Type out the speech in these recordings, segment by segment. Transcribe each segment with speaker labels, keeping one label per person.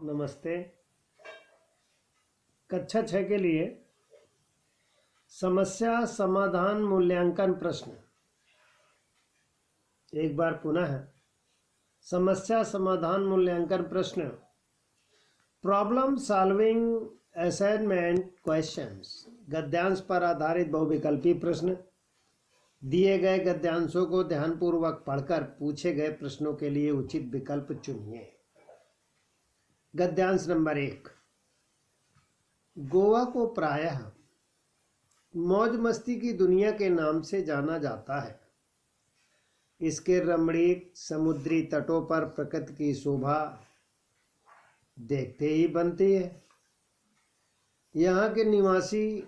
Speaker 1: नमस्ते। कक्षा 6 के लिए समस्या समाधान मूल्यांकन प्रश्न। एक बार पुनः समस्या समाधान मूल्यांकन प्रश्न। Problem solving assignment questions. गद्यांश पर आधारित बहुविकल्पी प्रश्न। दिए गए गद्यांशों को ध्यानपूर्वक पढ़कर पूछे गए प्रश्नों के लिए उचित विकल्प चुनिए। गद्यांश नंबर 1। गोवा को प्रायः मौज मस्ती की दुनिया के नाम से जाना जाता है। इसके रमणीक समुद्री तटों पर प्रकृति की शोभा देखते ही बनती है। यहाँ के निवासी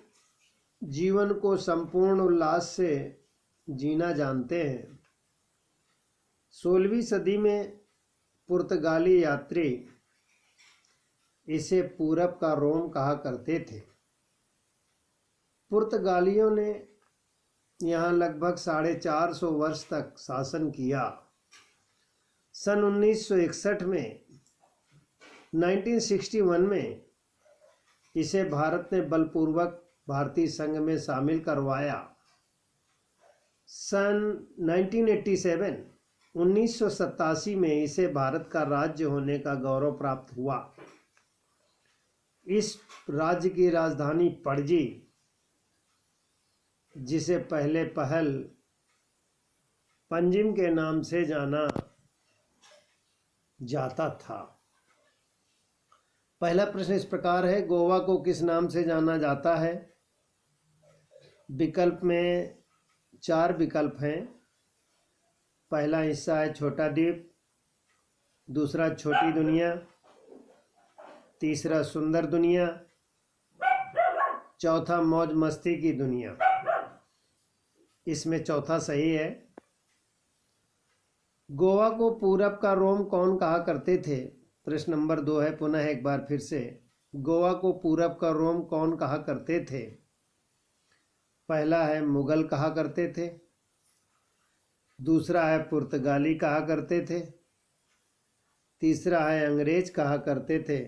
Speaker 1: जीवन को संपूर्ण उल्लास से जीना जानते हैं। 16वीं सदी में पुर्तगाली यात्री इसे पूरब का रोम कहा करते थे। पुर्तगालियों ने यहाँ लगभग 450 वर्ष तक शासन किया। सन 1961 में 1961 में इसे भारत ने बलपूर्वक भारतीय संघ में शामिल करवाया। सन 1987 में इसे भारत का राज्य होने का गौरव प्राप्त हुआ। इस राज्य की राजधानी पणजी, जिसे पहले पहल पंजिम के नाम से जाना जाता था। पहला प्रश्न इस प्रकार है, गोवा को किस नाम से जाना जाता है? विकल्प में 4 विकल्प हैं। पहला हिस्सा है छोटा द्वीप, दूसरा छोटी दुनिया, तीसरा सुंदर दुनिया, चौथा मौज मस्ती की दुनिया। इसमें चौथा सही है। गोवा को पूरब का रोम कौन कहा करते थे? प्रश्न नंबर 2 है। पुनः एक बार फिर से, गोवा को पूरब का रोम कौन कहा करते थे? पहला है मुगल कहा करते थे, दूसरा है पुर्तगाली कहा करते थे, तीसरा है अंग्रेज कहा करते थे,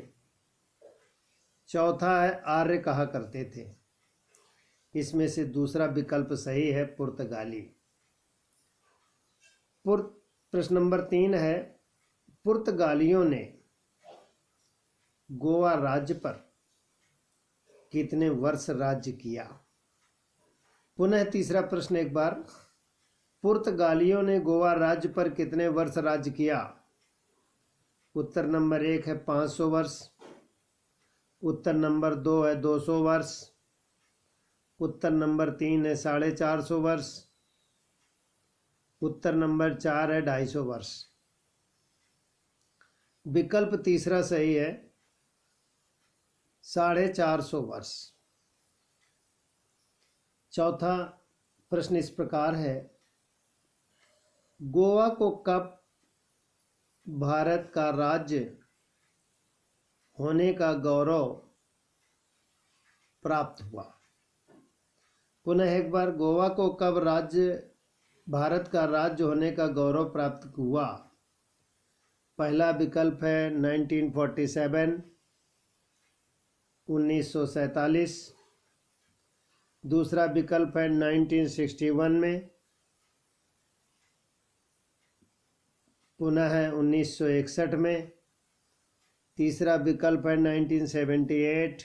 Speaker 1: चौथा है आर्य कहा करते थे। इसमें से दूसरा विकल्प सही है, पुर्तगाली। प्रश्न नंबर 3 है, पुर्तगालियों ने गोवा राज्य पर कितने वर्ष राज्य किया? पुनः तीसरा प्रश्न एक बार, पुर्तगालियों ने गोवा राज्य पर कितने वर्ष राज्य किया? उत्तर नंबर 1 है 500 वर्ष, उत्तर नंबर 2 है 200 वर्ष, उत्तर नंबर 3 है 450 वर्ष, उत्तर नंबर 4 है 250 वर्ष। विकल्प तीसरा सही है, 450 वर्ष। चौथा प्रश्न इस प्रकार है, गोवा को कब भारत का राज्य होने का गौरव प्राप्त हुआ? पुनः एक बार, गोवा को कब भारत का राज्य होने का गौरव प्राप्त हुआ? पहला विकल्प है 1947, 1947। दूसरा विकल्प है 1961 में, पुनः है 1961 में। तीसरा विकल्प है 1978,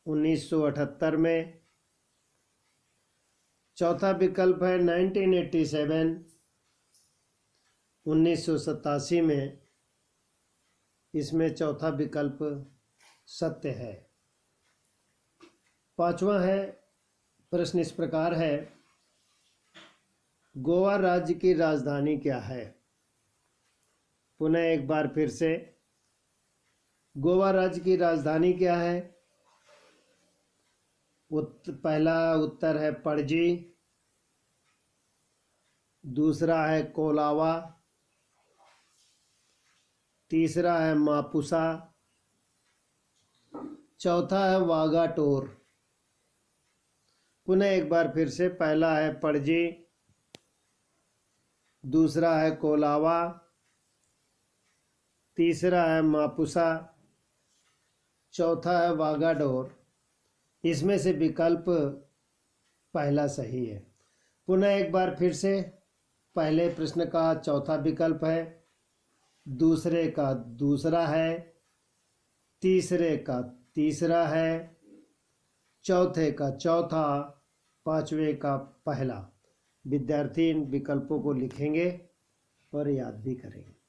Speaker 1: 1978 में। चौथा विकल्प है 1987, 1987 में। इसमें चौथा विकल्प सत्य है। पांचवा है, प्रश्न इस प्रकार है, गोवा राज्य की राजधानी क्या है? पुनः एक बार फिर से, गोवा राज्य की राजधानी क्या है? पहला उत्तर है पणजी, दूसरा है कोलावा, तीसरा है मापुसा, चौथा है वागाटोर। पुनः एक बार फिर से, पहला है पणजी, दूसरा है कोलावा, तीसरा है मापुसा, चौथा है वागाडोर। इसमें से विकल्प पहला सही है। पुनः एक बार फिर से, पहले प्रश्न का चौथा विकल्प है, दूसरे का दूसरा है, तीसरे का तीसरा है, चौथे का चौथा, पांचवे का पहला। विद्यार्थी इन विकल्पों को लिखेंगे और याद भी करेंगे।